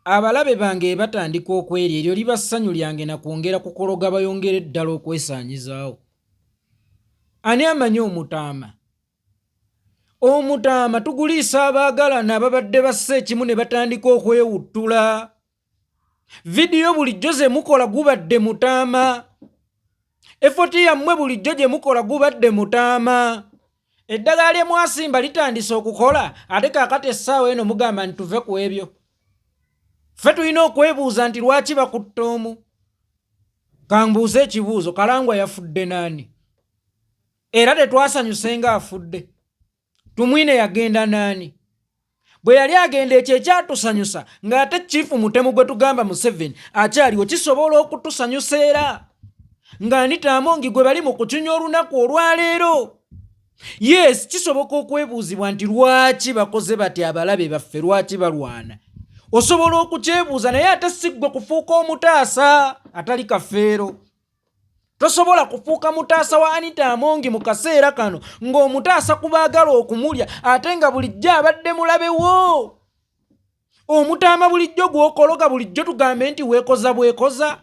abalabe bange batandika okwerya eryo liba ssanyu lyange nakwongera kukologa bayongera eddala okwesaanyizaawo. Ani amanyi omutaama? Omutaama tuguliisa abaagalana ababadde bassa ekimu ne batandika okwewuttula. Vidiyo bulijjo ze mukola gubadde mutaama. Effoti yammwe bulijjo gye mukola gubadde mutaama. Eddagala lye mwasimba litandise okukola ate kaakati essaawa eno mugamba nti tuve ku ebyo. Ffe tulina okwebuuza nti lwaki bakutta omu? Kambuuze ekibuuzo, Kalangwa yafudde naani? Era tetwasanyuse nga afudde. Tumwine yagenda naani? Bwe yali agenda ekyo ekyatusanyusa ng'ate Chief Mutemu gwe tugamba Museveni akyaliwo kisobola okutusanyusa era ng'ani Taamongi gwe bali mu kukinya olunaku olwaleero. Yes, kisoboka okwebuuzibwa nti lwaki bakoze bati abalabe baffe, lwaki balwana? Osobola okukyebuuza naye ate si ggwe kufuuka omutaasa atali kafeero. Tosobola kufuuka mutaasa wa Anita Amongi mu kaseera kano ng'omutaasa kubaagala okumulya ate nga bulijjo abadde mulabewo. Omutaama bulijjo gw'okologa bulijjo tugambe nti weekoza bwekoza.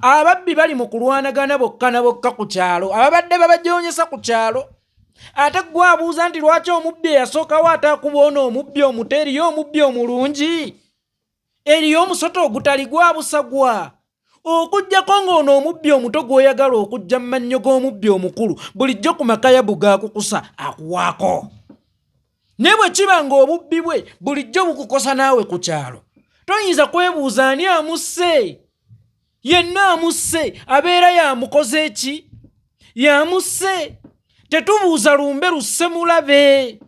Ababbi bali mu kulwanagana bokka na bokka ku kyalo, ababadde babajoonyesa ku kyalo. Ate gwe abuuza nti lwaki omubbi eyasookawo ataakuboona omubbi omuto eriyo omubbi omulungi? Eriyo omusoto ogutali gwabusagwa. Okujjako ng'ono omubbi omuto gw'oyagala okujja mu mannyo g'omubbi omukulu bulijjo ku makayabu gaakukusa akuwaako. Ne bwe kiba ng'obubbi bwe bulijjo bukukosa naawe ku kyalo, toyinza kwebuuza ani amusse. Yenna amusse abeera yamukoze ki? Yamusse. Tetubuuza lumbe lusse mulabe.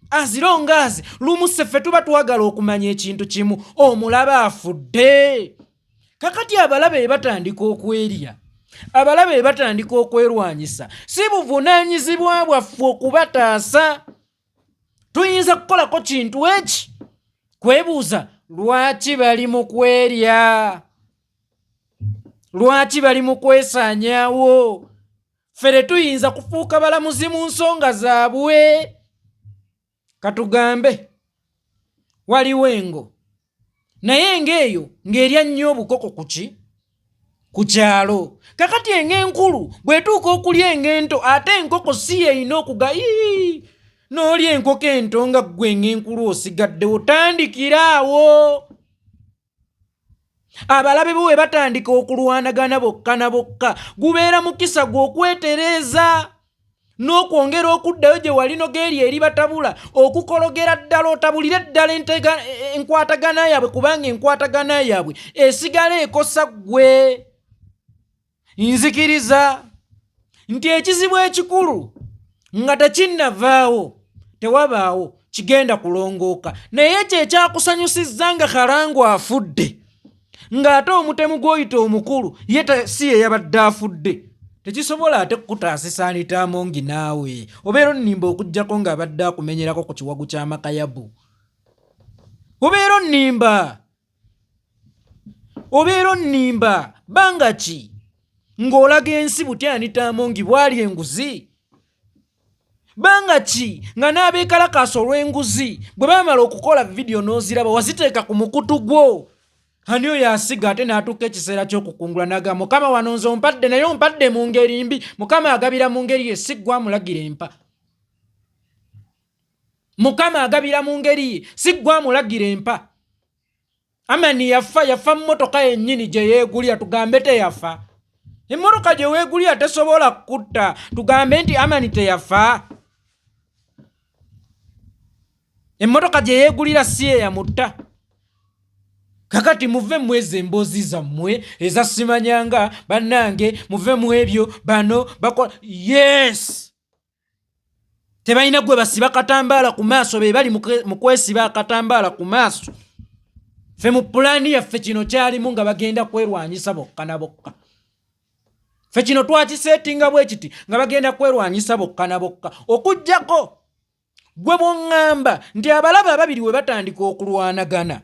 Azirongaazi lumusse ffe tuba twagala okumanya ekintu kimu, omulabe afudde. Kakati abalabe batandika okwerya, abalabe batandika okwerwanyisa, si buvunaanyizibwa bwaffe okubataasa. Tuyinza kukolako kintu eki? Kwebuuza lwaki bali mu kwerya? Lwaki bali mu kwesaanyaawo? Fere tuyinza kufuuka balamuzi mu nsonga zaabwe. Katugambe waliwo engo, naye ng'eyo ng'erya nnyo obukoko ku kyalo. Kakati eng'enkulu bw'etuuka okulya eng'ento ate enkoko si yeyina okuga n'olya enkoko ento nga ggwe eng'enkulu osigadde otandikira awo. Abalabe bwe batandika okulwanagana bokka na bokka gubeera mukisa gw'okwetereeza n'okwongera okuddayo gye wali nogeeri eri batabula okukologera ddala otabulire ddala enkwatagana yaabwe kubanga enkwatagana yaabwe esigala ekosa ggwe. Nzikiriza nti ekizibu ekikulu nga tekinnavaawo tewabaawo kigenda kulongooka, naye kye kyakusanyusizza nga Kalangwa afudde ng'ate omutemu gw'oyita omukulu ye si ye yabadde afudde. Tekisobola ate kukutaasisa Anita Amongi naawe obeera onnimba okuggyako ng'abadde akumenyerako ku kiwagu ky'amakayabu. Obeera onnimba banga ki ng'olaga ensi butya Anita Amongi bwali enguzi? Banga ki nga n'abeekalakaasa olw'enguzi bwe baamala okukola vidiyo n'oziraba waziteeka ku mukutu gwo? Ani oyo asiga ate n'atuuka ekiseera ky'okukungula naga Mukama wano nze ompadde naye ompadde mu ngeri mbi. Mukama agabira mu ngeri ye si ggwe amulagira empa. Mukama agabira mu ngeri ye si ggwe amulagira empa. Amani yafa mu mmotoka yennyini gye yeegulira tugambe teyafa. Emmotoka gye weegulira tesobola kutta tugambe nti Amani teyafa. Emmotoka gye yeegulira si ye yamutta. Kakati muve mweze emboozi zammwe eza simanyanga bannange, muve mu ebyo bano bakola. Yes, tebalina gwe basiba katambaala ku maaso, be bali mu kwesiba akatambaala ku maaso. Ffe mu pulaani yaffe kino kyalimu nga bagenda kwerwanyisa bokka na bokka. Ffe kino twakiseetinga bwe kiti nga bagenda kwerwanyisa bokka na bokka. Okuggyako gwe bw'oŋŋamba nti abalabe ababiri we batandika okulwanagana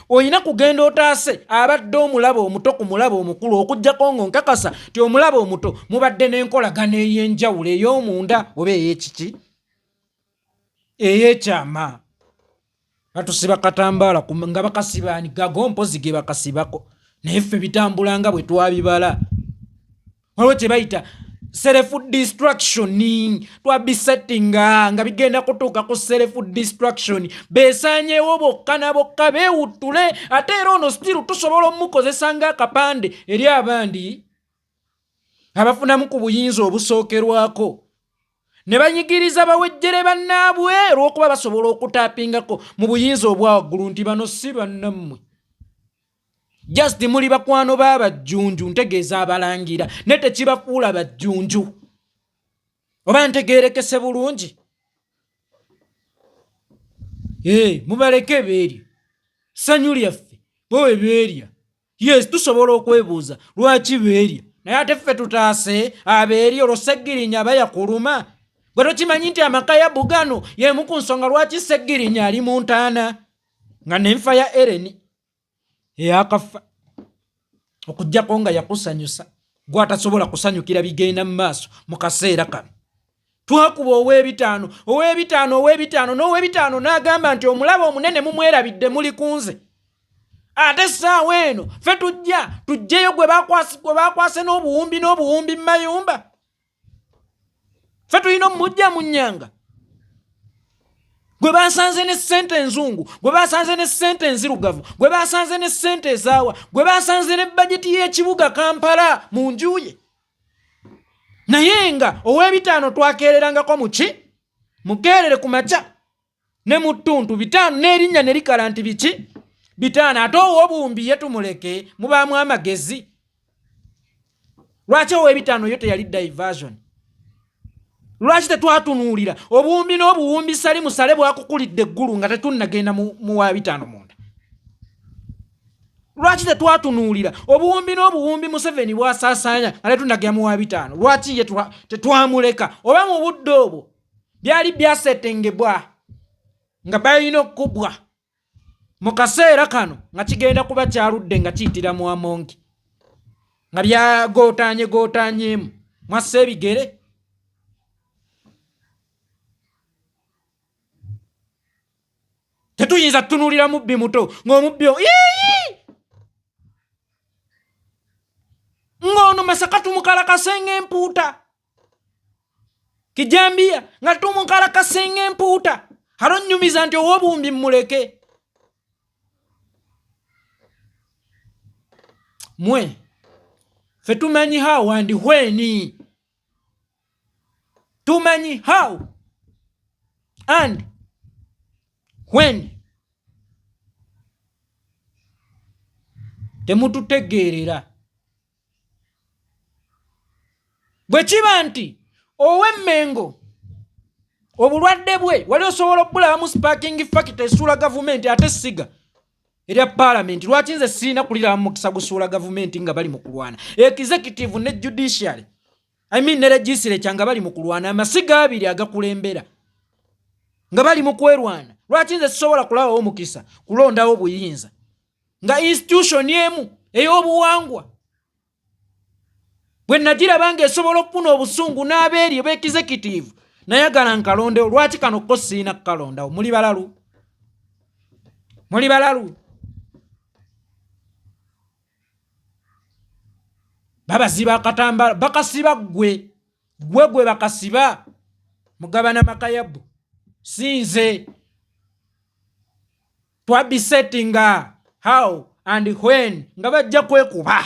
oyina kugenda otaase abadde omulaba omuto ku mulaba omukulu okuggyako ng'onkakasa ti omulaba omuto mubadde n'enkolagana ey'enjawulo ey'omunda oba ey'ekiki ey'ekyama. batusiba katambaala nga bakasibaani gago mpozi ge bakasibako naye ffe bitambulanga bwe twabibala waliwo kye bayita self destruction twabisettinga nga bigenda kutuuka ku self destruction beesaanyeewo bokka na bokka beewuttule ate era ono stiru tusobola omukozesa ng'akapande eri abandi abafunamu ku buyinza obusookerwako ne banyigiriza bawejjere bannaabwe olw'okuba basobola okutaapingako mu buyinza obwawaggulu nti bano si bannammwe just muli bakwano b'abajjunju ntegeeza abalangira ne tekibafuula bajjunju oba ntegeerekese bulungi mubaleke beerya ssanyu lyaffe bowe beerya yes tusobola okwebuuza lwaki beerya naye ate ffe tutaase abeerya olwo Seggirinya aba yakuluma gwe tokimanyi nti amaka ya Bugano y'emu ku nsonga lwaki Seggirinya ali mu ntaana nga n'enfa ya Ereni eyakafa okujjako nga yakusanyusa gwe atasobola kusanyukira bigenda mu maaso mu kaseera kano twakuba ow'ebitaano n'agamba nti omulaba omunene mumwerabidde muli kunze ate essaawa eno ffe tujjeyo gwe baakwase n'obuwumbi mu mayumba ffe tulina omujja mu nnyanga gwe baasanze ne ssente enzungu gwe baasanze ne ssente enzirugavu gwe baasanze ne ssente ezaawa gwe baasanze ne bajeti y'ekibuga Kampala mu njuye naye nga ow'ebitaano twakeererangako muki mukeerere ku makya ne mu ttuntu bitaano n'erinnya ne likala nti biki bitaano ate ow'obuwumbi ye tumuleke mubaamu amagezi lwaki ow'ebitaano yo teyali diversion lwaki tetwatunuulira obuwumbi n'obuwumbi sali musale bwakukulidde eggulu nga tetunnagenda mu wa bitaano munda lwaki tetwatunuulira obuwumbi n'obuwumbi Museveni bwasaasaanya nga tetunnagenda mu wa bitaano lwaki ye tetwamuleka oba mu budde obwo byali byasetengebwa nga balina okukubwa mu kaseera kano nga kigenda kuba kyaludde nga kiyitira mu Amongi nga byagootaanyeemu mwassa ebigere tetuyinza tutunuulira mubbi muto ng'omubbi ng'ono Masaka tumukalakasenga empuuta Kijambiya nga tumukalakasenga empuuta alonnyumiza nti ow'obuwumbi mmuleke mwe ffe tumanyi how and when tumanyi how and when temututegeerera bwe kiba nti ow'emmengo obulwadde bwe wali osobola okubulamu sparking factor esuula gavumenti ate siga erya parliament lwaki nze sirina kuliramu mukisa gusuula gavumenti nga bali mu kulwana executive ne judiciary ne legislature nga bali mu kulwana amasiga abiri agakulembera nga bali mu kwerwana lwaki nze sisobola kulabawo mukisa kulondawo buyinza nga institution emu ey'obuwangwa bwe nagiraba nga esobola okufuna obusungu n'abeeri b'executive nayagala nkalondewo lwaki kano ko sirina kukalondawo muli balalu babaziba akatambala bakasiba gwe bakasiba mugabana Makayabu sinze twabisettinga how and when nga bajja kwekuba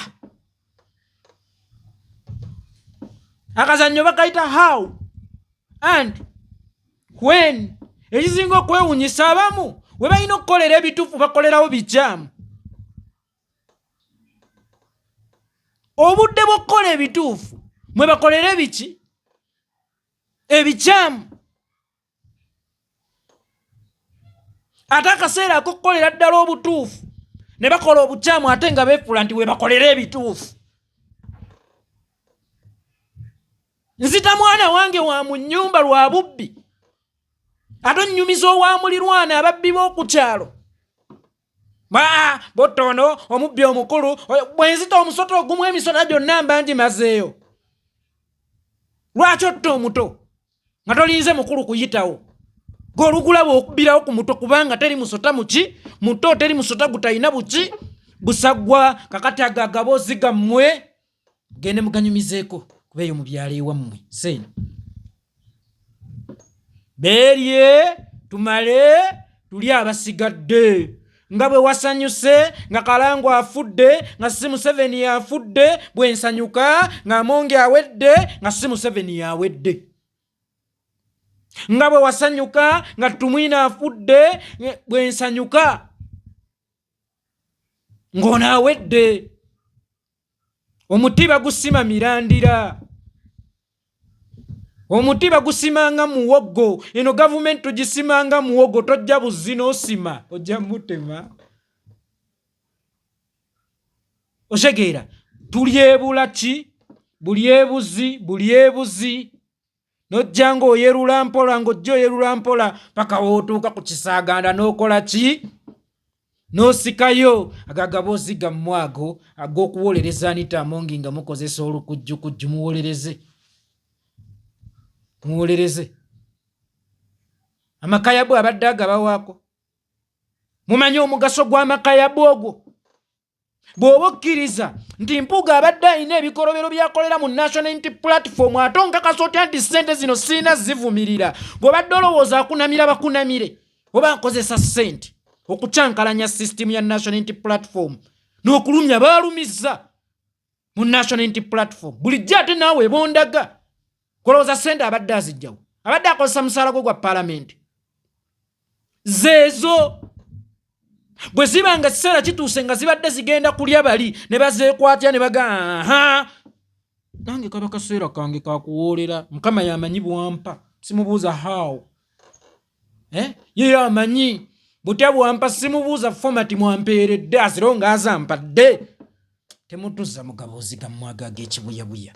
akazannyo bakayita how and when ekisinga okwewunyisa abamu we balina okukolera ebituufu bakolerawo bikyamu obudde bw'okukola ebituufu mwe bakolere biki ebikyamu ate akaseera ak'okukolera ddala obutuufu ne bakola obukyamu ate nga beefuula nti we bakolere ebituufu nzita mwana wange wa mu nnyumba lwa bubbi ate onnyumiza owa mulirwana ababbi b'oku kyalo botono omubbi omukulu bwe nzita omusoto ogumu emisota gyonna mba ngimazeeyo lwaki otta omuto nga tolinze mukulu kuyitawo golugulaba okubirawo ku muto kubanga teri musota muki muto teri musota gutayina buki busagwa kakati agagaboozi gammwe gende muganyumizeeko kubeeyo mu byalo ewammwe seno beerye tumale tuli abasigadde nga bwe wasanyuse nga Kalango afudde nga si Museveni afudde bwe nsanyuka nga Amonge awedde nga si Museveni awedde nga bwe wasanyuka nga Tumwina afudde bwe nsanyuka ng'ono awedde omuti bagusima mirandira omuti bagusimanga muwogo eno gavumenti tugisimanga muwogo tojja buzzi n'osima ojja mutema osegeera tulyebula ki buli ebuzi nojja ng'oyerula mpola ng'ojja oyerula mpola paka wootuuka ku kisaaganda n'okola ki n'osikayo agagaboozi gammwe ago ag'okuwolereza Anita Amongi nga mukozesa olukujjukujju muwolereze amakayabu abadde agabawaako mumanyi omugaso gw'amakayabu ogwo bw'oba okkiriza nti Mpuuga abadde alina ebikolobero byakolera mu National Unity Platform ate onkakasa otya nti ssente zino sirina zivumirira bw'obadde olowooza akunamira bakunamire oba akozesa ssente okucankalanya system ya National Unity Platform n'okulumya baalumizza mu National Unity Platform bulijjo ate naawe ebondaga kolowooza ssente abadde azijjawo abadde akozesa musaala gwe gwa paalamenti zeezo bwe ziba nga kiseera kituuse nga zibadde zigenda kulya bali ne bazeekwatya ne baga nange kaba kaseera kange kakuwoolera Mukama yamanyi bwampa simubuuza how ye amanyi butya bwampa simubuuza fomati mwampeeredde asiro nga azampadde temutuzza mugaboozi gammwe ag'ekibuyabuya